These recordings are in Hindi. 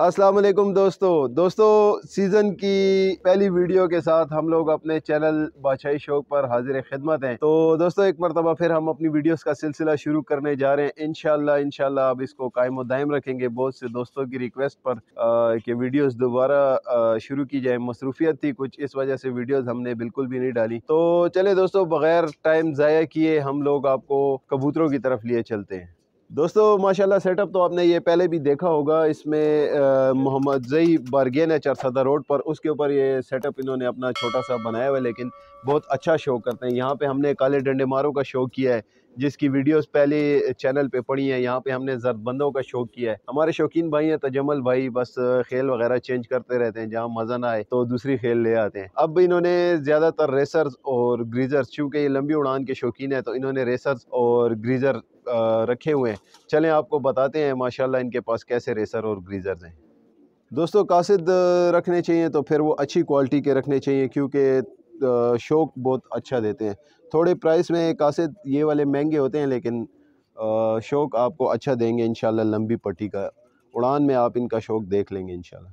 अस्सलाम वालेकुम दोस्तों सीज़न की पहली वीडियो के साथ हम लोग अपने चैनल बादशाही शौक पर हाजिर खिदमत हैं। तो दोस्तों एक मरतबा फिर हम अपनी वीडियोस का सिलसिला शुरू करने जा रहे हैं। इंशाल्लाह अब इसको कायम व दायम रखेंगे। बहुत से दोस्तों की रिक्वेस्ट पर कि वीडियोस दोबारा शुरू की जाए। मसरूफियत थी कुछ, इस वजह से वीडियोस हमने बिल्कुल भी नहीं डाली। तो चले दोस्तों, बगैर टाइम ज़ाया किए हम लोग आपको कबूतरों की तरफ लिए चलते हैं। दोस्तों माशाल्लाह सेटअप तो आपने ये पहले भी देखा होगा। इसमें मोहम्मद जई बारगेन है चरसदा रोड पर, उसके ऊपर ये सेटअप इन्होंने अपना छोटा सा बनाया हुआ है, लेकिन बहुत अच्छा शो करते हैं। यहाँ पे हमने काले डंडे मारों का शो किया है, जिसकी वीडियोस पहले चैनल पे पड़ी हैं। यहाँ पे हमने जरबंदों का शो किया है। हमारे शौकीन भाई हैं तजम्मल भाई, बस खेल वगैरह चेंज करते रहते हैं, जहाँ मज़ा ना आए तो दूसरी खेल ले आते हैं। अब इन्होंने ज़्यादातर रेसर्स और ग्रीजर्स, चूँकि ये लंबी उड़ान के शौकीन है, तो इन्होंने रेसर्स और ग्रीजर रखे हुए हैं। चलें आपको बताते हैं माशाल्लाह इनके पास कैसे रेसर और ग्रीजर्स हैं। दोस्तों कासिद रखने चाहिए तो फिर वो अच्छी क्वालिटी के रखने चाहिए, क्योंकि शौक बहुत अच्छा देते हैं। थोड़े प्राइस में कासिद ये वाले महंगे होते हैं, लेकिन शौक आपको अच्छा देंगे इंशाल्लाह। लंबी पट्टी का उड़ान में आप इनका शौक देख लेंगे इंशाल्लाह।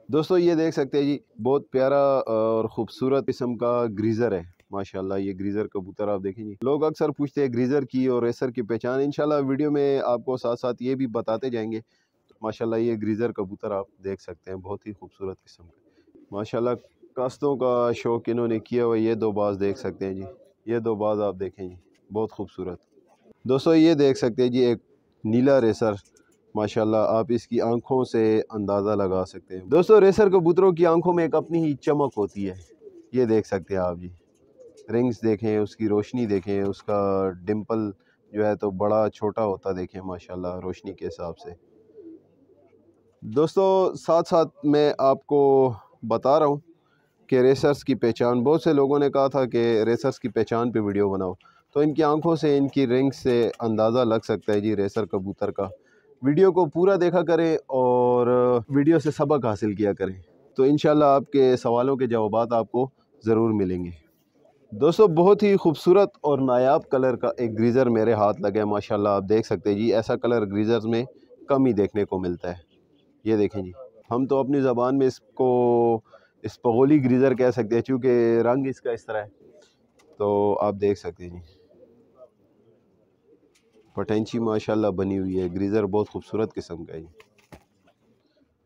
दोस्तों ये देख सकते हैं जी, बहुत प्यारा और ख़ूबसूरत किस्म का ग्रीज़र है माशाल्लाह। ये ग्रीज़र कबूतर आप देखें जी। लोग अक्सर पूछते हैं ग्रीज़र की और रेसर की पहचान। इंशाल्लाह वीडियो में आपको साथ साथ ये भी बताते जाएंगे। तो माशाल्लाह ये ग्रीज़र कबूतर आप देख सकते हैं, बहुत ही खूबसूरत किस्म का माशाल्लाह। कास्तों का शौक इन्होंने किया हुआ। ये दो बाज देख सकते हैं जी, ये दो बाज आप देखें जी, बहुत खूबसूरत। दोस्तों ये देख सकते हैं जी, एक नीला रेसर माशाल्लाह। आप इसकी आंखों से अंदाज़ा लगा सकते हैं। दोस्तों रेसर कबूतरों की आंखों में एक अपनी ही चमक होती है। ये देख सकते हैं आप जी, रिंग्स देखें, उसकी रोशनी देखें, उसका डिम्पल जो है तो बड़ा छोटा होता देखें माशाल्लाह रोशनी के हिसाब से। दोस्तों साथ साथ मैं आपको बता रहा हूँ कि रेसर्स की पहचान, बहुत से लोगों ने कहा था कि रेसर्स की पहचान पे वीडियो बनाओ, तो इनकी आंखों से, इनकी रिंग्स से अंदाज़ा लग सकता है जी रेसर कबूतर का। वीडियो को पूरा देखा करें और वीडियो से सबक हासिल किया करें, तो इंशाल्लाह आपके सवालों के जवाबात आपको ज़रूर मिलेंगे। दोस्तों बहुत ही खूबसूरत और नायाब कलर का एक ग्रीज़र मेरे हाथ लगा है माशाल्लाह। आप देख सकते हैं जी, ऐसा कलर ग्रीज़र्स में कम ही देखने को मिलता है। ये देखें जी, हम तो अपनी ज़बान में इसको स्पगोली ग्रीज़र कह सकते हैं, चूँकि रंग इसका इस तरह है। तो आप देख सकते हैं जी, पटेंची माशाल्लाह बनी हुई है। ग्रीज़र बहुत खूबसूरत किस्म का है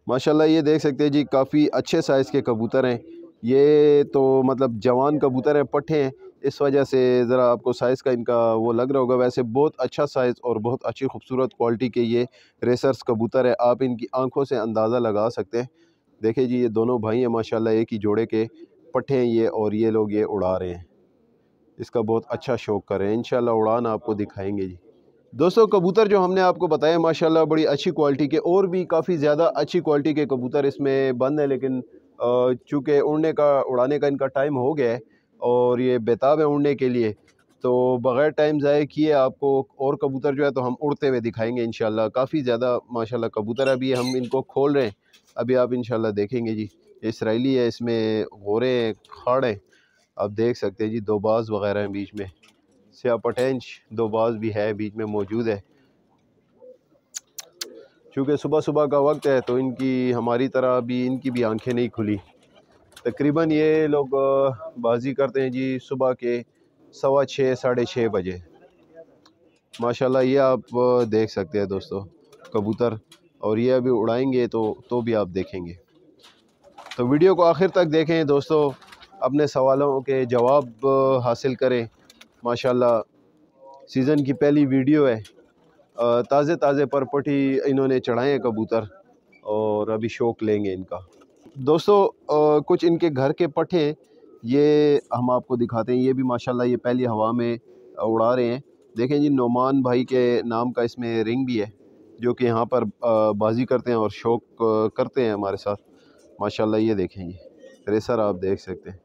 माशाल्लाह। ये देख सकते हैं जी, काफ़ी अच्छे साइज़ के कबूतर हैं। ये तो मतलब जवान कबूतर हैं, पट्ठे हैं, इस वजह से ज़रा आपको साइज़ का इनका वो लग रहा होगा। वैसे बहुत अच्छा साइज़ और बहुत अच्छी खूबसूरत क्वालिटी के ये रेसर्स कबूतर है। आप इनकी आंखों से अंदाज़ा लगा सकते हैं। देखिए जी, ये दोनों भाई हैं माशाल्लाह, एक ही जोड़े के पट्ठे हैं ये, और ये लोग ये उड़ा रहे हैं। इसका बहुत अच्छा शौक कर रहे हैं। इंशाल्लाह उड़ान आपको दिखाएंगे जी। दोस्तों कबूतर जो हमने आपको बताया माशाल्लाह बड़ी अच्छी क्वालिटी के, और भी काफ़ी ज़्यादा अच्छी क्वालिटी के कबूतर इसमें बंद है, लेकिन चूँकि उड़ाने का इनका टाइम हो गया है और ये बेताब है उड़ने के लिए, तो बग़ैर टाइम ज़ाया किए आपको और कबूतर जो है तो हम उड़ते हुए दिखाएंगे इंशाल्लाह। काफ़ी ज़्यादा माशाल्लाह कबूतर अभी हम इनको खोल रहे हैं, अभी आप इंशाल्लाह देखेंगे जी। इसराइली है, इसमें गोरे हैं, खाड़ हैं, आप देख सकते हैं जी, दो बाज वगैरह हैं बीच में, स्या पटेंच दो बाज भी है बीच में मौजूद है। चूँकि सुबह सुबह का वक्त है तो इनकी हमारी तरह भी इनकी भी आंखें नहीं खुली। तकरीबन ये लोग बाजी करते हैं जी सुबह के 6:15 साढ़े 6 बजे माशाल्लाह। ये आप देख सकते हैं दोस्तों कबूतर, और ये अभी उड़ाएंगे तो भी आप देखेंगे। तो वीडियो को आखिर तक देखें दोस्तों, अपने सवालों के जवाब हासिल करें माशाल्लाह। सीज़न की पहली वीडियो है, ताज़े ताज़े परपटी इन्होंने चढ़ाए हैं कबूतर, और अभी शौक लेंगे इनका। दोस्तों कुछ इनके घर के पट्ठे ये हम आपको दिखाते हैं। ये भी माशाल्लाह ये पहली हवा में उड़ा रहे हैं। देखें जी, नोमान भाई के नाम का इसमें रिंग भी है, जो कि यहाँ पर बाजी करते हैं और शौक करते हैं हमारे साथ माशाल्लाह। ये देखें जी, रेसर आप देख सकते हैं।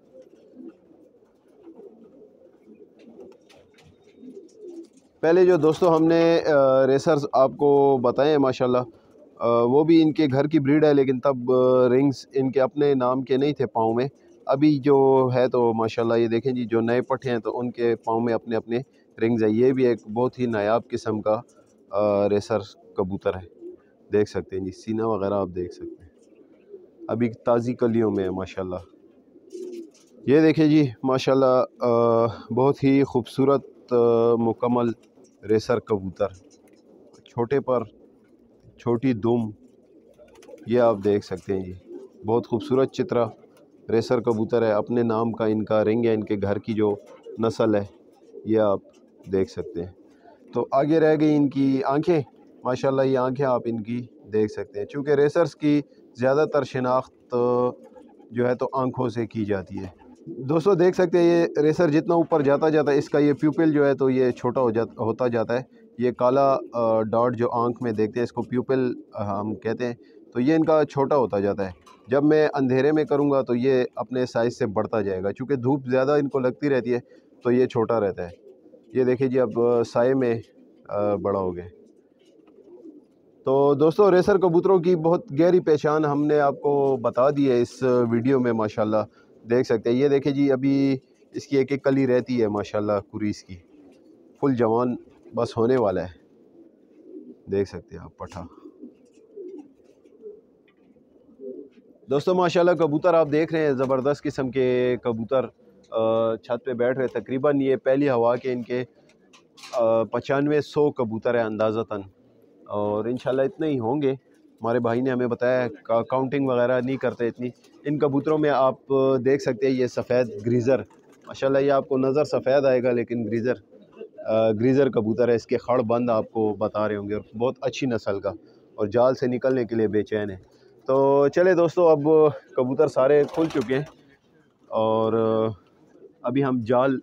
पहले जो दोस्तों हमने रेसर्स आपको बताए हैं माशाल्लाह, वो भी इनके घर की ब्रीड है, लेकिन तब रिंग्स इनके अपने नाम के नहीं थे पाँव में। अभी जो है तो माशाल्लाह ये देखें जी, जो नए पट्ठे हैं तो उनके पाँव में अपने अपने रिंग्स है। ये भी एक बहुत ही नायाब किस्म का रेसर कबूतर है। देख सकते हैं जी, सीना वगैरह आप देख सकते हैं, अभी ताज़ी कलियों में है माशाल्लाह। ये देखिए जी माशाल्लाह, बहुत ही खूबसूरत मुकम्मल रेसर कबूतर, छोटे पर छोटी दुम, ये आप देख सकते हैं जी, बहुत खूबसूरत चित्रा रेसर कबूतर है। अपने नाम का इनका रिंग है, इनके घर की जो नस्ल है, ये आप देख सकते हैं। तो आगे रह गई इनकी आंखें, माशाल्लाह ये आंखें आप इनकी देख सकते हैं। चूँकि रेसर्स की ज़्यादातर शिनाख्त जो है तो आंखों से की जाती है। दोस्तों देख सकते हैं ये रेसर जितना ऊपर जाता जाता है, इसका ये प्यूपिल जो है तो ये छोटा होता जाता है। ये काला डॉट जो आंख में देखते हैं, इसको प्यूपिल हम कहते हैं। तो ये इनका छोटा होता जाता है। जब मैं अंधेरे में करूँगा तो ये अपने साइज़ से बढ़ता जाएगा, चूँकि धूप ज़्यादा इनको लगती रहती है तो ये छोटा रहता है। ये देखिए जी, अब साए में बड़ा हो गया। तो दोस्तों रेसर कबूतरों की बहुत गहरी पहचान हमने आपको बता दी है इस वीडियो में, माशाल्लाह देख सकते हैं। ये देखिए जी, अभी इसकी एक एक कली रहती है माशाल्लाह, कुरीस की फुल जवान बस होने वाला है, देख सकते हैं आप पठा। दोस्तों माशाल्लाह कबूतर आप देख रहे हैं, ज़बरदस्त किस्म के कबूतर छत पे बैठ रहे हैं। तकरीबन ये पहली हवा के इनके 95-100 कबूतर है अंदाज़तन, और इंशाल्लाह इतने ही होंगे। हमारे भाई ने हमें बताया, काउंटिंग वगैरह नहीं करते इतनी। इन कबूतरों में आप देख सकते हैं ये सफ़ेद ग्रीज़र, माशाल्लाह ये आपको नज़र सफ़ेद आएगा लेकिन ग्रीज़र कबूतर है। इसके खड़ बंद आपको बता रहे होंगे, और बहुत अच्छी नस्ल का, और जाल से निकलने के लिए बेचैन है। तो चले दोस्तों, अब कबूतर सारे खुल चुके हैं और अभी हम जाल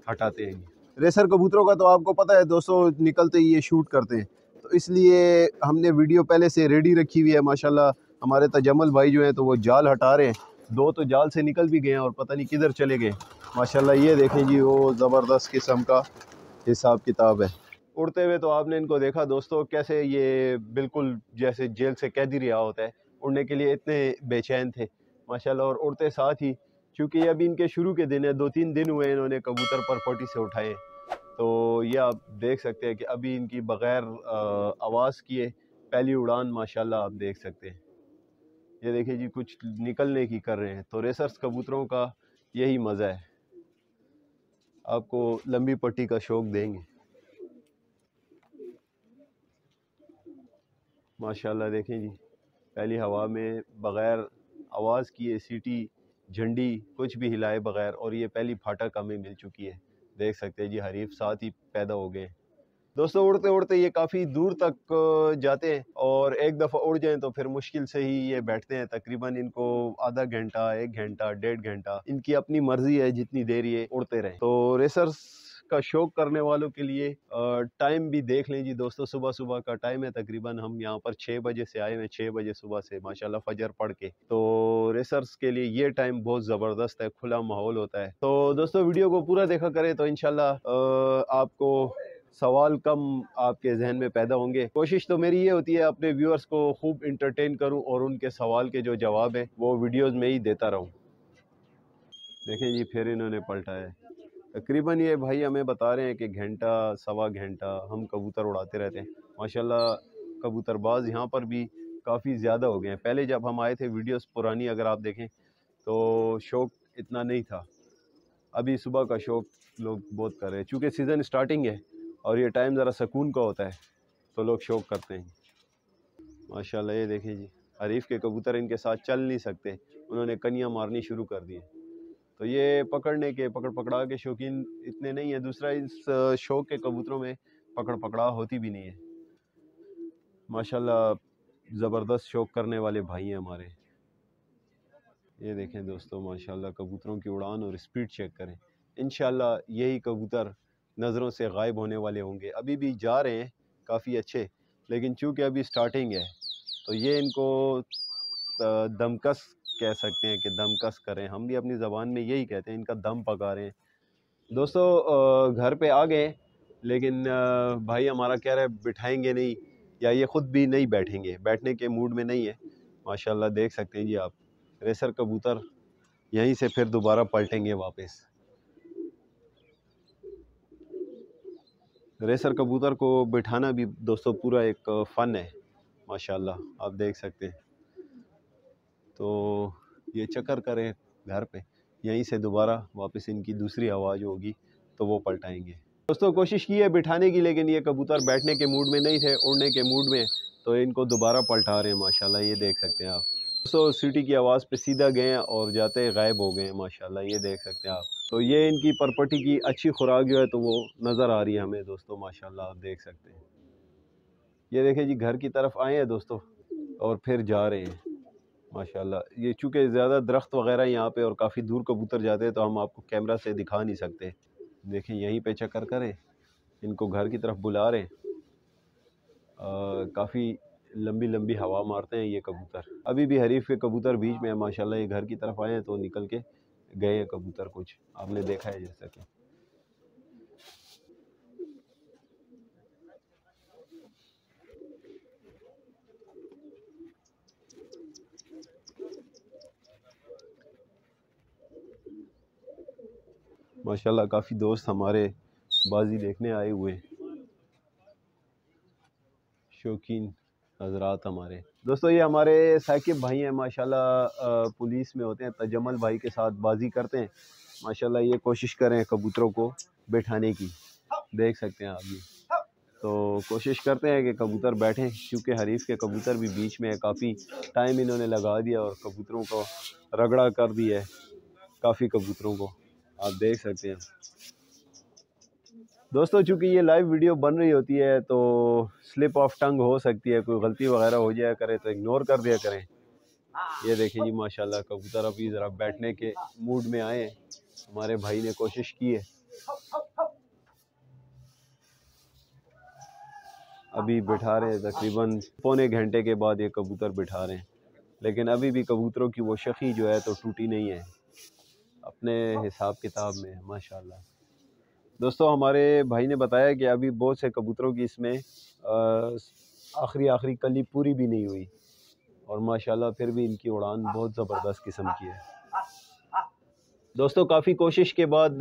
हटाते हैं। रेसर कबूतरों का तो आपको पता है दोस्तों, निकलते ही ये शूट करते हैं, तो इसलिए हमने वीडियो पहले से रेडी रखी हुई है। माशाल्लाह हमारे तजम्मल भाई जो हैं तो वो जाल हटा रहे हैं। दो तो जाल से निकल भी गए हैं और पता नहीं किधर चले गए माशाल्लाह। ये देखें जी, वो ज़बरदस्त किस्म का हिसाब किताब है। उड़ते हुए तो आपने इनको देखा दोस्तों, कैसे ये बिल्कुल जैसे जेल से कैदी रिहा होता है, उड़ने के लिए इतने बेचैन थे माशाल्लाह। और उड़ते साथ ही, क्योंकि अभी इनके शुरू के दिन है, 2-3 दिन हुए इन्होंने कबूतर परपोटी से उठाए, तो ये आप देख सकते हैं कि अभी इनकी बग़ैर आवाज़ किए पहली उड़ान माशाल्लाह आप देख सकते हैं। ये देखिए जी, कुछ निकलने की कर रहे हैं। तो रेसर्स कबूतरों का यही मज़ा है, आपको लंबी पट्टी का शौक़ देंगे माशाल्लाह। देखें जी, पहली हवा में बग़ैर आवाज़ किए, सीटी झंडी कुछ भी हिलाए बग़ैर, और ये पहली फाटक हमें मिल चुकी है। देख सकते हैं जी, हरीफ साथ ही पैदा हो गए दोस्तों। उड़ते उड़ते ये काफ़ी दूर तक जाते हैं, और एक दफ़ा उड़ जाएं तो फिर मुश्किल से ही ये बैठते हैं। तकरीबन इनको आधा घंटा, 1 घंटा, 1.5 घंटा, इनकी अपनी मर्जी है जितनी देर ये उड़ते रहें। तो रेसर्स का शौक करने वालों के लिए टाइम भी देख लें जी दोस्तों। सुबह सुबह का टाइम है, तकरीबन हम यहाँ पर 6 बजे से आए हुए, 6 बजे सुबह से माशाल्लाह फजर पढ़ के। तो रेसर्स के लिए ये टाइम बहुत ज़बरदस्त है, खुला माहौल होता है। तो दोस्तों वीडियो को पूरा देखा करें तो इंशाल्लाह आपको सवाल कम आपके जहन में पैदा होंगे। कोशिश तो मेरी ये होती है अपने व्यूअर्स को खूब इंटरटेन करूं, और उनके सवाल के जो जवाब हैं वो वीडियोस में ही देता रहूं। देखें जी, फिर इन्होंने पलटा है। तकरीबन ये भाई हमें बता रहे हैं कि घंटा, सवा घंटा हम कबूतर उड़ाते रहते हैं माशाल्लाह। कबूतरबाज यहाँ पर भी काफ़ी ज़्यादा हो गए हैं। पहले जब हम आए थे, वीडियोस पुरानी अगर आप देखें तो शौक़ इतना नहीं था। अभी सुबह का शौक़ लोग बहुत कर रहे हैं, चूँकि सीज़न स्टार्टिंग है और ये टाइम ज़रा सुकून का होता है, तो लोग शौक़ करते हैं माशाल्लाह। ये देखें जी, हरीफ के कबूतर इनके साथ चल नहीं सकते, उन्होंने कनियाँ मारनी शुरू कर दी। तो ये पकड़ने के, पकड़ पकड़ा के शौकीन इतने नहीं है। दूसरा, इस शौक़ के कबूतरों में पकड़ पकड़ा होती भी नहीं है माशाल्लाह। ज़बरदस्त शौक़ करने वाले भाई हैं हमारे। ये देखें दोस्तों माशाल्लाह, कबूतरों की उड़ान और स्पीड चेक करें। इंशाल्लाह यही कबूतर नज़रों से गायब होने वाले होंगे। अभी भी जा रहे हैं काफ़ी अच्छे, लेकिन चूँकि अभी स्टार्टिंग है तो ये इनको दमकस कह सकते हैं कि दमकस करें। हम भी अपनी ज़बान में यही कहते हैं, इनका दम पका रहे हैं दोस्तों। घर पे आ गए, लेकिन भाई हमारा कह रहा है बिठाएंगे नहीं, या ये ख़ुद भी नहीं बैठेंगे, बैठने के मूड में नहीं है माशाल्लाह। देख सकते हैं जी आप, रेसर कबूतर यहीं से फिर दोबारा पलटेंगे वापस। रेसर कबूतर को बिठाना भी दोस्तों पूरा एक फ़न है। माशाल्लाह आप देख सकते हैं। तो ये चक्कर करें घर पे, यहीं से दोबारा वापस इनकी दूसरी आवाज़ होगी तो वो पलटाएंगे। दोस्तों कोशिश की है बिठाने की, लेकिन ये कबूतर बैठने के मूड में नहीं थे, उड़ने के मूड में, तो इनको दोबारा पलटा रहे हैं माशाल्लाह, ये देख सकते हैं आप। दोस्तों सीटी की आवाज़ पे सीधा गए हैं और जाते गायब हो गए हैं माशाल्लाह, ये देख सकते हैं आप। तो ये इनकी परपटी की अच्छी खुराक जो है तो वो नज़र आ रही है हमें दोस्तों माशाल्लाह, आप देख सकते हैं। ये देखें जी, घर की तरफ आए हैं दोस्तों और फिर जा रहे हैं माशाल्लाह। ये चूँकि ज़्यादा दरख्त वगैरह यहाँ पे और काफ़ी दूर कबूतर जाते हैं तो हम आपको कैमरा से दिखा नहीं सकते। देखें यहीं पे चक्कर करें, इनको घर की तरफ बुला रहे हैं। काफ़ी लंबी लंबी हवा मारते हैं ये कबूतर। अभी भी हरीफ के कबूतर बीच में है माशाल्लाह, ये घर की तरफ आए हैं तो निकल के गए हैं कबूतर, कुछ आपने देखा है जैसा कि। माशाल्लाह काफ़ी दोस्त हमारे बाजी देखने आए हुए हैं, शौकीन हजरात हमारे। दोस्तों ये हमारे साकिब भाई हैं माशाल्लाह, पुलिस में होते हैं, तजम्मल भाई के साथ बाजी करते हैं माशाल्लाह। ये कोशिश करें कबूतरों को बैठाने की, देख सकते हैं आप ये। तो कोशिश करते हैं कि कबूतर बैठें, क्योंकि हरीफ के कबूतर भी बीच में है, काफ़ी टाइम इन्होंने लगा दिया और कबूतरों को रगड़ा कर दिया है, काफ़ी कबूतरों को आप देख सकते हैं। दोस्तों चूँकि ये लाइव वीडियो बन रही होती है तो स्लिप ऑफ टंग हो सकती है, कोई गलती वगैरह हो जाया करे तो इग्नोर कर दिया करें। ये देखें जी माशाल्लाह कबूतर अभी ज़रा बैठने के मूड में आए हैं, हमारे भाई ने कोशिश की है। अभी बिठा रहे हैं, तकरीबन पौने घंटे के बाद ये कबूतर बिठा रहे हैं, लेकिन अभी भी कबूतरों की वो शखी जो है तो टूटी नहीं है, अपने हिसाब किताब में है माशाल्लाह। दोस्तों हमारे भाई ने बताया कि अभी बहुत से कबूतरों की इसमें आखिरी कली पूरी भी नहीं हुई और माशाल्लाह फिर भी इनकी उड़ान बहुत ज़बरदस्त किस्म की है। दोस्तों काफ़ी कोशिश के बाद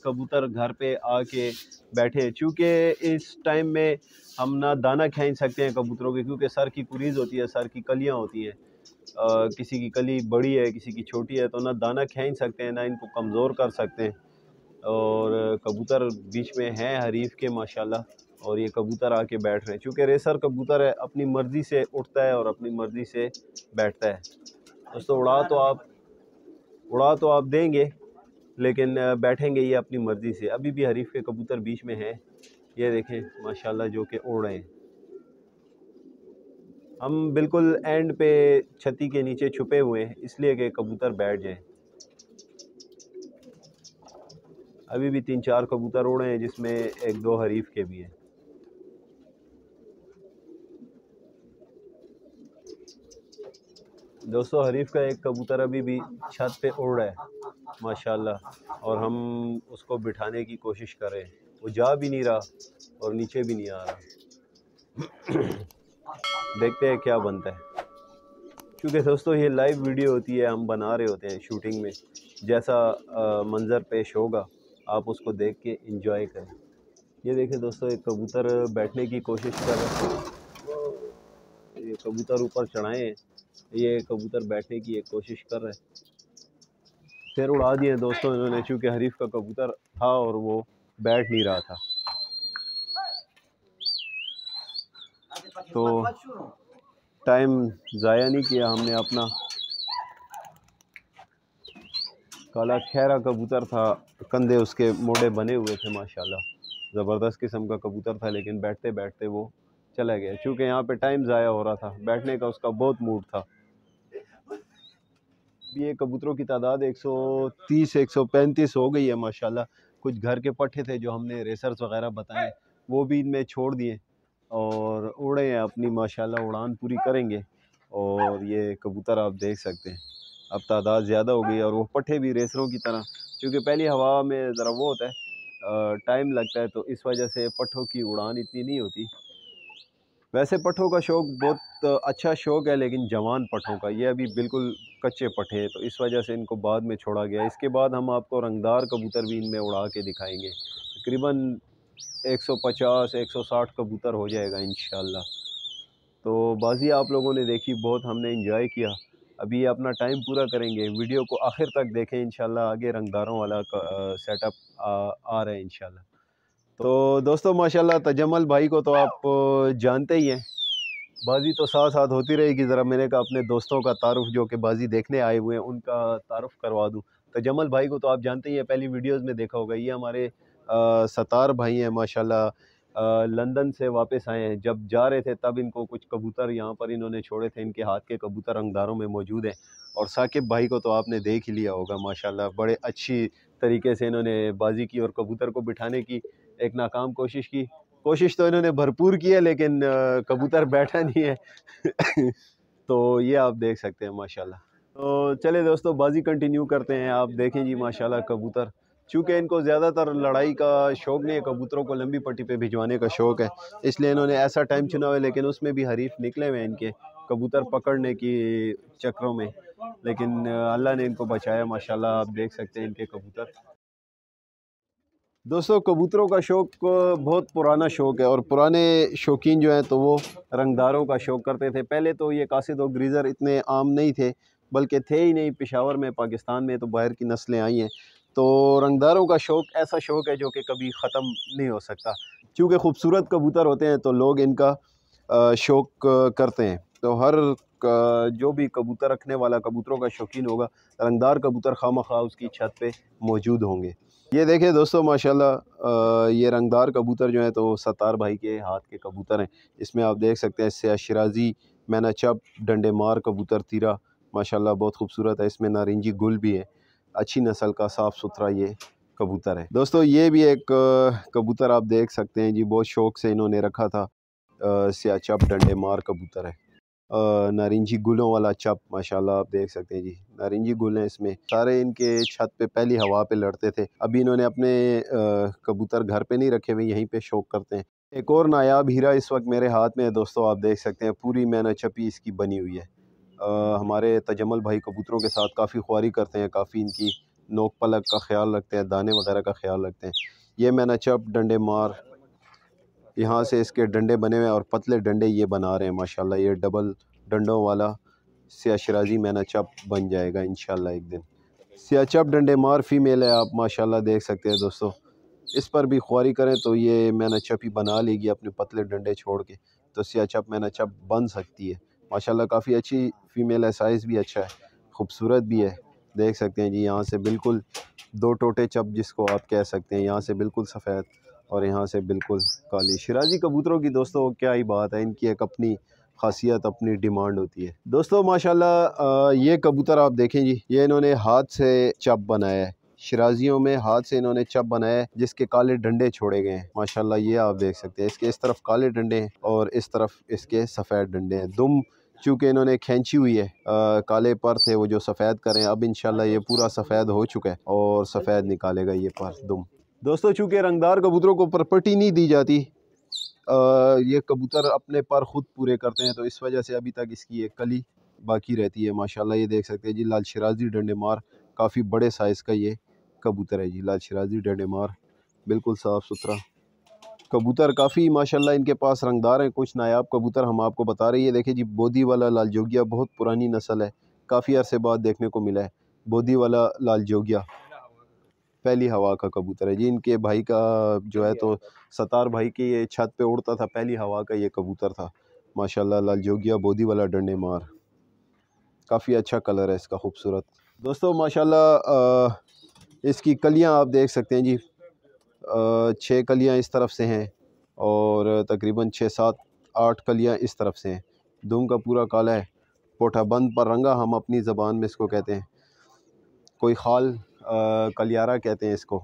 कबूतर घर पे आके बैठे, चूँकि इस टाइम में हम ना दाना खींच सकते हैं कबूतरों के, क्योंकि सर की कुरीज़ होती है, सर की कलियाँ होती हैं, किसी की कली बड़ी है किसी की छोटी है, तो ना दाना खींच सकते हैं ना इनको कमज़ोर कर सकते हैं। और कबूतर बीच में हैं हरीफ के माशाल्लाह, और ये कबूतर आके बैठ रहे हैं, चूँकि रेसर कबूतर है, अपनी मर्ज़ी से उठता है और अपनी मर्ज़ी से बैठता है। दोस्तों उड़ा तो आप देंगे, लेकिन बैठेंगे ये अपनी मर्ज़ी से। अभी भी हरीफ के कबूतर बीच में हैं, ये देखें माशाल्लाह जो कि उड़ रहे हैं। हम बिल्कुल एंड पे छती के नीचे छुपे हुए हैं इसलिए कि कबूतर बैठ जाएं। अभी भी 3-4 कबूतर उड़े हैं, जिसमें 1-2 हरीफ के भी हैं। दोस्तों हरीफ का एक कबूतर अभी भी छत पे उड़ रहा है माशाल्लाह, और हम उसको बिठाने की कोशिश कर रहे हैं, वो जा भी नहीं रहा और नीचे भी नहीं आ रहा। देखते हैं क्या बनता है, क्योंकि दोस्तों ये लाइव वीडियो होती है, हम बना रहे होते हैं शूटिंग में, जैसा मंज़र पेश होगा आप उसको देख के एंजॉय करें। ये देखें दोस्तों एक कबूतर बैठने की कोशिश कर रहा है, ये कबूतर ऊपर चढ़ाए हैं, ये कबूतर बैठने की एक कोशिश कर रहा है, फिर उड़ा दिए दोस्तों इन्होंने, चूँकि हरीफ का कबूतर था और वो बैठ नहीं रहा था। तो टाइम ज़ाया नहीं किया हमने अपना। काला खैरा कबूतर था, कंधे उसके मोड़े बने हुए थे माशाल्लाह, ज़बरदस्त किस्म का कबूतर था, लेकिन बैठते बैठते वो चला गया, क्योंकि यहाँ पे टाइम ज़ाया हो रहा था, बैठने का उसका बहुत मूड था। ये कबूतरों की तादाद 130-135 हो गई है माशाल्लाह। कुछ घर के पट्ठे थे जो हमने रेसर्स वगैरह बताए, वो भी इनमें छोड़ दिए और उड़े हैं अपनी माशाल्लाह, उड़ान पूरी करेंगे। और ये कबूतर आप देख सकते हैं अब तादाद ज़्यादा हो गई, और वो पट्ठे भी रेसरों की तरह, क्योंकि पहली हवा में ज़रा वो होता है, टाइम लगता है, तो इस वजह से पट्ठों की उड़ान इतनी नहीं होती। वैसे पट्ठों का शौक़ बहुत अच्छा शौक़ है, लेकिन जवान पट्ठों का, ये अभी बिल्कुल कच्चे पट्ठे हैं, तो इस वजह से इनको बाद में छोड़ा गया। इसके बाद हम आपको रंगदार कबूतर भी इनमें उड़ा के दिखाएंगे, तकरीबन 150-160 कबूतर हो जाएगा इंशाल्लाह। तो बाजी आप लोगों ने देखी, बहुत हमने इंजॉय किया। अभी अपना टाइम पूरा करेंगे, वीडियो को आखिर तक देखें इंशाल्लाह। आगे रंगदारों वाला सेटअप आ रहा है इंशाल्लाह। तो दोस्तों माशाल्लाह तजम्मल भाई को तो आप जानते ही हैं, बाजी तो साथ साथ होती रहेगी। ज़रा मैंने कहा अपने दोस्तों का तारुफ जो कि बाजी देखने आए हुए हैं उनका तारुफ करवा दूं। तजम्मल भाई को तो आप जानते ही हैं, पहली वीडियोस में देखा होगा। ये हमारे सतार भाई हैं माशाल्लाह। लंदन से वापस आए हैं। जब जा रहे थे तब इनको कुछ कबूतर यहाँ पर इन्होंने छोड़े थे। इनके हाथ के कबूतर रंगदारों में मौजूद हैं। और साकिब भाई को तो आपने देख ही लिया होगा माशाल्लाह, बड़े अच्छी तरीके से इन्होंने बाजी की और कबूतर को बिठाने की एक नाकाम कोशिश की। कोशिश तो इन्होंने भरपूर की है, लेकिन कबूतर बैठा नहीं है। तो ये आप देख सकते हैं माशाल्लाह। तो चले दोस्तों बाजी कंटिन्यू करते हैं। आप देखें जी माशाल्लाह कबूतर, चूँकि इनको ज़्यादातर लड़ाई का शौक़ नहीं है, कबूतरों को लंबी पट्टी पे भिजवाने का शौक़ है, इसलिए इन्होंने ऐसा टाइम चुना हुआ है। लेकिन उसमें भी हरीफ निकले हुए हैं इनके कबूतर पकड़ने की चक्रों में, लेकिन अल्लाह ने इनको बचाया माशाल्लाह। आप देख सकते हैं इनके कबूतर। दोस्तों कबूतरों का शौक़ बहुत पुराना शौक़ है, और पुराने शौकीन जो हैं तो वो रंगदारों का शौक़ करते थे। पहले तो ये कासिद और ग्रीज़र इतने आम नहीं थे, बल्कि थे ही नहीं। पेशावर में, पाकिस्तान में तो बाहर की नस्लें आई हैं। तो रंगदारों का शौक़ ऐसा शौक़ है जो कि कभी ख़त्म नहीं हो सकता। चूँकि खूबसूरत कबूतर होते हैं तो लोग इनका शौक़ करते हैं। तो हर जो भी कबूतर रखने वाला कबूतरों का शौकीन होगा, रंगदार कबूतर खामखा उसकी छत पे मौजूद होंगे। ये देखिए दोस्तों माशाल्लाह, ये रंगदार कबूतर जो हैं तो सत्तार भाई के हाथ के कबूतर हैं। इसमें आप देख सकते हैं सयाह शिराजी, मैना चप, डंडे मार कबूतर तीरा माशाल्लाह बहुत खूबसूरत है। इसमें नारंगी गुल भी है। अच्छी नस्ल का साफ़ सुथरा ये कबूतर है। दोस्तों ये भी एक कबूतर आप देख सकते हैं जी, बहुत शौक़ से इन्होंने रखा था। सयाह चप डंडे मार कबूतर है। नारंगी गुलों वाला चप माशाल्लाह आप देख सकते हैं जी, नारंगी गुल हैं इसमें। सारे इनके छत पे पहली हवा पे लड़ते थे। अभी इन्होंने अपने कबूतर घर पे नहीं रखे हुए, यहीं पे शौक़ करते हैं। एक और नायाब हीरा इस वक्त मेरे हाथ में है दोस्तों, आप देख सकते हैं पूरी मैना चपी इसकी बनी हुई है। हमारे तजम्मल भाई कबूतरों के साथ काफ़ी ख्वारी करते हैं, काफ़ी इनकी नोक पलक का ख्याल रखते हैं, दाने वगैरह का ख्याल रखते हैं। ये मैना चप डंडे मार, यहाँ से इसके डंडे बने हुए हैं और पतले डंडे ये बना रहे हैं माशाल्लाह। ये डबल डंडों वाला सयाह शिराजी मैना चप बन जाएगा इंशाल्लाह एक दिन। सयाह चप डंडे मार फीमेल है, आप माशाल्लाह देख सकते हैं दोस्तों। इस पर भी ख्वारी करें तो ये मैना चप ही बना लेगी अपने पतले डंडे छोड़ के, तो सयाह चप मैना चप बन सकती है माशाल्लाह। काफ़ी अच्छी फ़ीमेल है, साइज़ भी अच्छा है, खूबसूरत भी है। देख सकते हैं जी, यहाँ से बिल्कुल दो टोटे चप जिसको आप कह सकते हैं, यहाँ से बिल्कुल सफ़ेद और यहाँ से बिल्कुल काली। शिराजी कबूतरों की दोस्तों क्या ही बात है, इनकी एक अपनी ख़ासियत, अपनी डिमांड होती है। दोस्तों माशाल्लाह ये कबूतर आप देखें जी, ये इन्होंने हाथ से चप बनाया है। शिराजियों में हाथ से इन्होंने चप बनाया है जिसके काले डंडे छोड़े गए हैं माशाल्लाह। ये आप देख सकते हैं, इसके इस तरफ काले डंडे हैं और इस तरफ इसके सफ़ेद डंडे हैं। दुम चूँकि इन्होंने खींची हुई है, काले पर थे वो जो सफ़ेद करें, अब इंशाल्लाह ये पूरा सफ़ेद हो चुका है और सफ़ेद निकालेगा ये पर दुम। दोस्तों चूँकि रंगदार कबूतरों को प्रॉपर्टी नहीं दी जाती, ये कबूतर अपने पर ख़ुद पूरे करते हैं, तो इस वजह से अभी तक इसकी एक कली बाकी रहती है माशाल्लाह। ये देख सकते हैं जी, लाल शिराजी डंडे मार, काफ़ी बड़े साइज़ का ये कबूतर है जी। लाल शिराजी डंडे मार बिल्कुल साफ़ सुथरा कबूतर, काफ़ी माशाल्लाह इनके पास रंगदार हैं। कुछ नायाब कबूतर हम आपको बता रहे हैं। ये देखिए जी, बोदी वाला लाल जोगिया बहुत पुरानी नस्ल है, काफ़ी अरसे बाद देखने को मिला है। बोदी वाला लाल जोगिया पहली हवा का कबूतर है जी। इनके भाई का जो है तो सतार भाई की ये छत पे उड़ता था, पहली हवा का ये कबूतर था माशाल्लाह। लाल जोगिया बोदी वाला डंडे मार, काफ़ी अच्छा कलर है इसका, खूबसूरत। दोस्तों माशाल्लाह इसकी कलियां आप देख सकते हैं जी, 6 कलियां इस तरफ से हैं और तकरीबन 6, 7, 8 कलियां इस तरफ से हैं। दुम का पूरा काला है, पोठा बंद पर रंगा हम अपनी ज़बान में इसको कहते हैं। कोई खाल कलियारा कहते हैं इसको।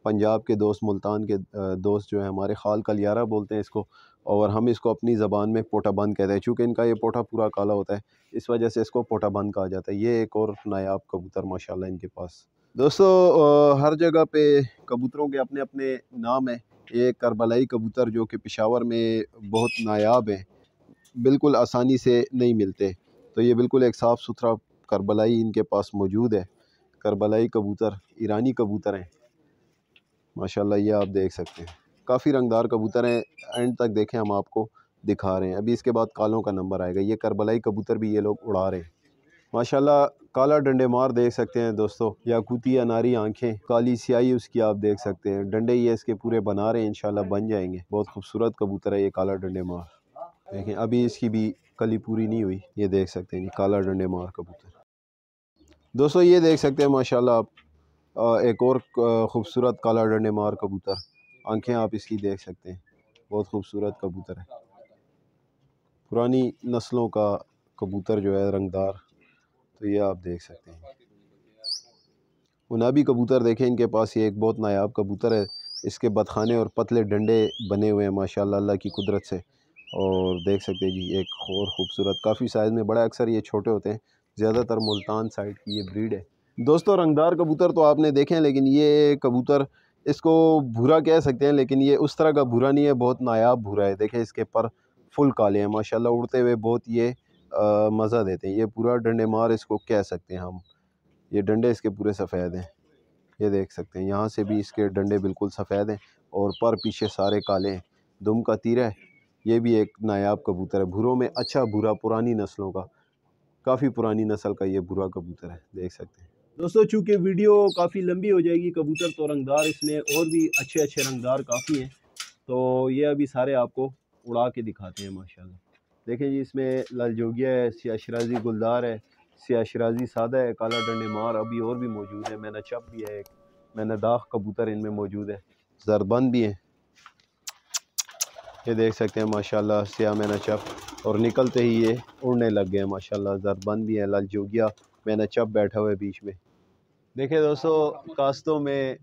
पंजाब के दोस्त, मुल्तान के दोस्त जो है हमारे, खाल कलियारा बोलते हैं इसको, और हम इसको अपनी ज़बान में पोटा बंद कहते हैं। चूँकि इनका ये पोटा पूरा काला होता है, इस वजह से इसको पोटा बंद कहा जाता है। ये एक और नायाब कबूतर माशाल्लाह इनके पास। दोस्तों हर जगह पे कबूतरों के अपने अपने नाम हैं। ये करबलाई कबूतर जो कि पेशावर में बहुत नायाब हैं, बिल्कुल आसानी से नहीं मिलते, तो ये बिल्कुल एक साफ़ सुथरा करबलाई इनके पास मौजूद है। करबलाई कबूतर ईरानी कबूतर हैं माशाल्लाह। ये आप देख सकते हैं, काफ़ी रंगदार कबूतर हैं। एंड तक देखें, हम आपको दिखा रहे हैं। अभी इसके बाद कालों का नंबर आएगा। ये करबलाई कबूतर भी ये लोग उड़ा रहे हैं माशाल्लाह। काला डंडे मार देख सकते हैं दोस्तों, याकूती अनारी आंखें, काली स्याही उसकी आप देख सकते हैं। डंडे ये इसके पूरे बना रहे हैं, इंशाल्लाह बन जाएंगे। बहुत खूबसूरत कबूतर है ये काला डंडे मार। देखें अभी इसकी भी कली पूरी नहीं हुई, ये देख सकते हैं काला डंडे मार कबूतर। दोस्तों ये देख सकते हैं माशाल्लाह आप एक और खूबसूरत काला डंडे मार कबूतर। आंखें आप इसकी देख सकते हैं, बहुत खूबसूरत कबूतर है। पुरानी नस्लों का कबूतर जो है रंगदार, तो ये आप देख सकते हैं। मुनाबी कबूतर देखें इनके पास, ये एक बहुत नायाब कबूतर है। इसके बतखाने और पतले डंडे बने हुए हैं माशाल्लाह अल्लाह की कुदरत से। और देख सकते हैं जी एक और ख़ूबसूरत, काफ़ी साइज़ में बड़ा, अक्सर ये छोटे होते हैं। ज़्यादातर मुल्तान साइड की ये ब्रीड है। दोस्तों रंगदार कबूतर तो आपने देखे हैं, लेकिन ये कबूतर, इसको भूरा कह सकते हैं, लेकिन ये उस तरह का भूरा नहीं है, बहुत नायाब भूरा है। देखें इसके पर फुल काले हैं माशाल्लाह, उड़ते हुए बहुत ये मज़ा देते हैं। ये पूरा डंडे मार इसको कह सकते हैं हम। ये डंडे इसके पूरे सफ़ेद हैं, ये देख सकते हैं। यहाँ से भी इसके डंडे बिल्कुल सफ़ेद हैं और पर पीछे सारे काले हैं। दुम का तीर है। ये भी एक नायाब कबूतर है, भूरों में अच्छा भूरा, पुरानी नस्लों का, काफ़ी पुरानी नस्ल का ये भूरा कबूतर है, देख सकते हैं। दोस्तों चूँकि वीडियो काफ़ी लंबी हो जाएगी, कबूतर तो रंगदार इसमें और भी अच्छे अच्छे रंगदार काफ़ी हैं, तो ये अभी सारे आपको उड़ा के दिखाते हैं माशाल्लाह। देखें जी इसमें लाल जोगिया है, सिया शराजी गुलदार है, सिया शराजी सादा है, काला डंडे मार अभी और भी मौजूद है, मैना चप भी है, एक मैना दाग कबूतर इनमें मौजूद है, जरबंद भी है, ये देख सकते हैं माशाल्लाह सिया मैना चप। और निकलते ही ये उड़ने लग गए माशाल्लाह। जरबंद भी है, लाल जोगिया, मैना चप बैठा हुआ है बीच में। देखिए दोस्तों कास्तों में,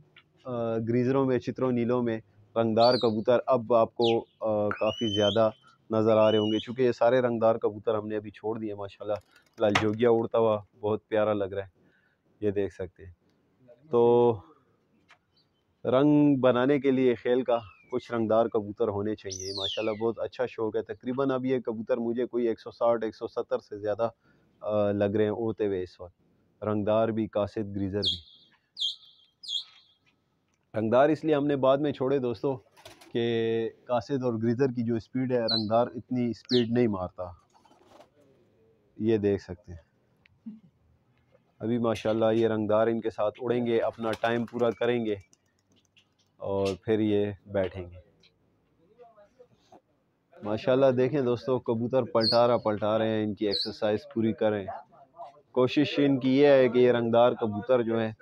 ग्रीजरों में, चित्रों नीलों में रंगदार कबूतर अब आपको काफ़ी ज़्यादा नज़र आ रहे होंगे, चूँकि ये सारे रंगदार कबूतर हमने अभी छोड़ दिए माशाल्लाह। लाल जोगिया उड़ता हुआ बहुत प्यारा लग रहा है, ये देख सकते हैं। तो रंग बनाने के लिए खेल का कुछ रंगदार कबूतर होने चाहिए माशाल्लाह, बहुत अच्छा शौक़ है। तकरीबन अब ये कबूतर मुझे कोई 160-170 से ज़्यादा लग रहे हैं उड़ते हुए इस वक्त। रंगदार भी, कासिद, ग्रीजर भी। रंगदार इसलिए हमने बाद में छोड़े दोस्तों कि कासिद और ग्रीजर की जो स्पीड है, रंगदार इतनी स्पीड नहीं मारता, ये देख सकते हैं। अभी माशाल्लाह ये रंगदार इनके साथ उड़ेंगे, अपना टाइम पूरा करेंगे और फिर ये बैठेंगे माशाल्लाह। देखें दोस्तों कबूतर पलटा रहे हैं, इनकी एक्सरसाइज पूरी करें। कोशिश इनकी ये है कि ये रंगदार कबूतर जो है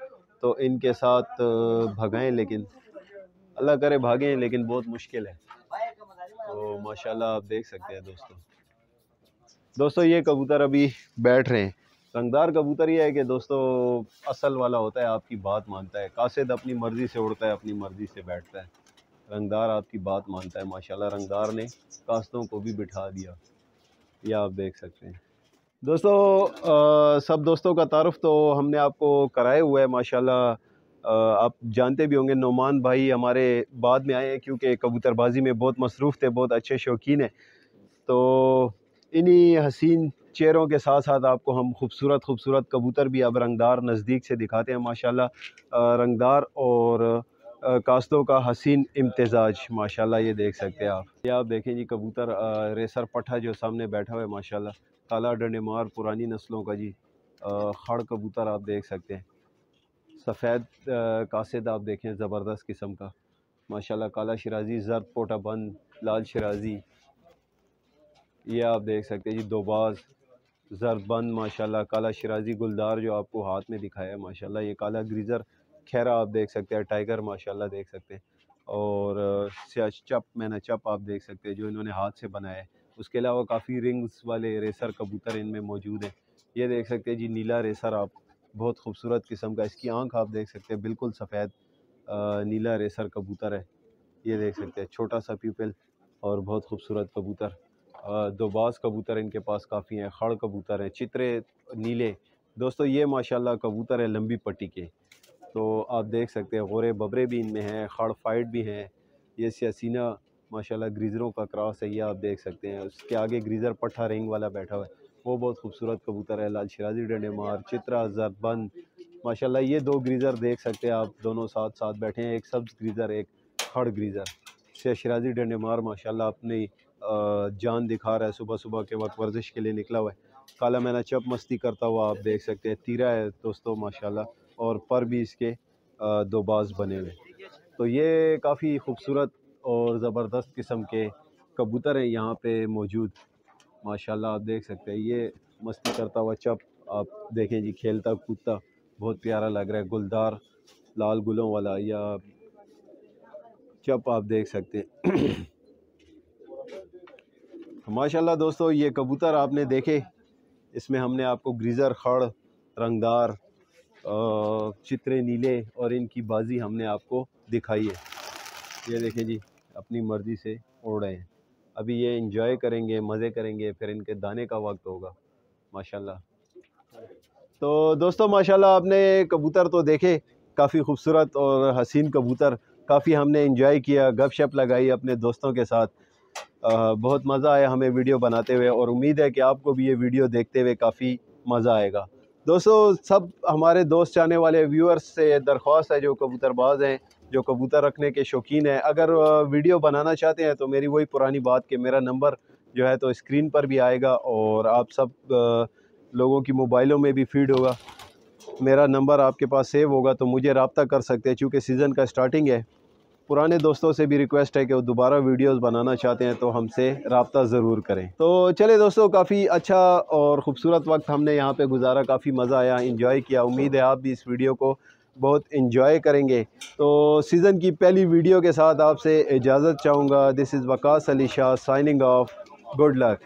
तो इनके साथ भगाएं, लेकिन अल्लाह करे भागें, लेकिन बहुत मुश्किल है। तो माशाल्लाह आप देख सकते हैं दोस्तों ये कबूतर अभी बैठ रहे हैं। रंगदार कबूतर ये है कि दोस्तों असल वाला होता है, आपकी बात मानता है। कासिद अपनी मर्ज़ी से उड़ता है, अपनी मर्ज़ी से बैठता है। रंगदार आपकी बात मानता है माशाल्लाह। रंगदार ने कास्तों को भी बिठा दिया, ये आप देख सकते हैं दोस्तों। सब दोस्तों का तारुफ तो हमने आपको कराए हुआ है माशाल्लाह। आप जानते भी होंगे नोमान भाई हमारे बाद में आए हैं, क्योंकि कबूतरबाजी में बहुत मसरूफ़ थे, बहुत अच्छे शौकीन हैं। तो इन्हीं हसीन चेहरों के साथ साथ आपको हम खूबसूरत खूबसूरत कबूतर भी अब रंगदार नज़दीक से दिखाते हैं माशाल्लाह। रंगदार और कास्तों का हसीन इम्तिज़ाज माशाल्लाह, ये देख सकते हैं आप। ये आप देखें जी कबूतर रेसर पट्ठा जो सामने बैठा हुआ है माशाल्लाह, काला डंडे मार पुरानी नस्लों का जी। खड़ कबूतर आप देख सकते हैं। सफ़ेद कासिद आप देखें, ज़बरदस्त किस्म का माशाल्लाह। काला शिराजी, जर्द पोटा बंद, लाल शिराजी, ये आप देख सकते हैं जी। दोबाज, जरबंद माशाल्लाह। काला शिराजी गुलदार जो आपको हाथ में दिखाया है माशाल्लाह। ये काला ग्रीजर खैरा आप देख सकते हैं, टाइगर माशाल्लाह देख सकते हैं। और स्या चप, मैना चप आप देख सकते हैं जो इन्होंने हाथ से बनाया है। उसके अलावा काफ़ी रिंग्स वाले रेसर कबूतर इनमें मौजूद हैं, ये देख सकते हैं जी। नीला रेसर आप, बहुत खूबसूरत किस्म का, इसकी आँख आप देख सकते हैं, बिल्कुल सफ़ेद नीला रेसर कबूतर है, ये देख सकते हैं। छोटा सा पीपल और बहुत खूबसूरत कबूतर। दोबाज कबूतर इनके पास काफ़ी हैं, खड़ कबूतर हैं, चित्रे नीले। दोस्तों ये माशाल्लाह कबूतर है लंबी पट्टी के, तो आप देख सकते हैं गोरे बबरे भी इनमें हैं, खड़ फाइट भी हैं। ये सियासीना माशाल्लाह ग्रीजरों का क्रॉस है, ये आप देख सकते हैं। उसके आगे ग्रीजर पट्ठा रिंग वाला बैठा हुआ है, वो बहुत खूबसूरत कबूतर है। लाल शिराजी डंडे मार, चित्रा, जरबंद माशाल्लाह। ये दो ग्रीजर देख सकते हैं आप, दोनों साथ साथ बैठे हैं, एक सब्ज़ ग्रीजर, एक खड़ ग्रीजर। से शिराजी डंडे मार माशाल्लाह अपनी जान दिखा रहा है, सुबह सुबह के वक्त वर्जिश के लिए निकला हुआ है। काला मैना चप मस्ती करता हुआ आप देख सकते हैं। तीरा है दोस्तों माशाल्लाह, और पर भी इसके दो बाज बने हुए। तो ये काफ़ी खूबसूरत और ज़बरदस्त किस्म के कबूतर हैं यहाँ पे मौजूद माशाल्लाह। आप देख सकते हैं ये मस्ती करता हुआ चप, आप देखें जी, खेलता कूदता बहुत प्यारा लग रहा है। गुलदार लाल गुलों वाला या चप आप देख सकते हैं। माशाल्लाह दोस्तों, ये कबूतर आपने देखे, इसमें हमने आपको ग्रीज़र, खड़, रंगदार, चित्रे नीले और इनकी बाजी हमने आपको दिखाई है। ये देखें जी, अपनी मर्ज़ी से उड़ रहे हैं। अभी ये एंजॉय करेंगे, मज़े करेंगे, फिर इनके दाने का वक्त होगा माशाल्लाह। तो दोस्तों माशाल्लाह आपने कबूतर तो देखे, काफ़ी खूबसूरत और हसीन कबूतर, काफ़ी हमने एंजॉय किया, गपशप लगाई अपने दोस्तों के साथ। बहुत मज़ा आया हमें वीडियो बनाते हुए, और उम्मीद है कि आपको भी ये वीडियो देखते हुए काफ़ी मज़ा आएगा। दोस्तों सब हमारे दोस्त चाहने वाले व्यूअर्स से दरख्वास्त है, जो कबूतरबाज हैं, जो कबूतर रखने के शौकीन हैं, अगर वीडियो बनाना चाहते हैं तो मेरी वही पुरानी बात कि मेरा नंबर जो है तो स्क्रीन पर भी आएगा और आप सब लोगों की मोबाइलों में भी फीड होगा। मेरा नंबर आपके पास सेव होगा तो मुझे रब्ता कर सकते हैं, चूँकि सीज़न का स्टार्टिंग है। पुराने दोस्तों से भी रिक्वेस्ट है कि वो दोबारा वीडियोस बनाना चाहते हैं तो हमसे रब्ता ज़रूर करें। तो चले दोस्तों, काफ़ी अच्छा और ख़ूबसूरत वक्त हमने यहाँ पे गुजारा, काफ़ी मज़ा आया, इंजॉय किया। उम्मीद है आप भी इस वीडियो को बहुत इंजॉय करेंगे। तो सीज़न की पहली वीडियो के साथ आपसे इजाज़त चाहूँगा। This is Waqas Ali Shah signing off. Good luck.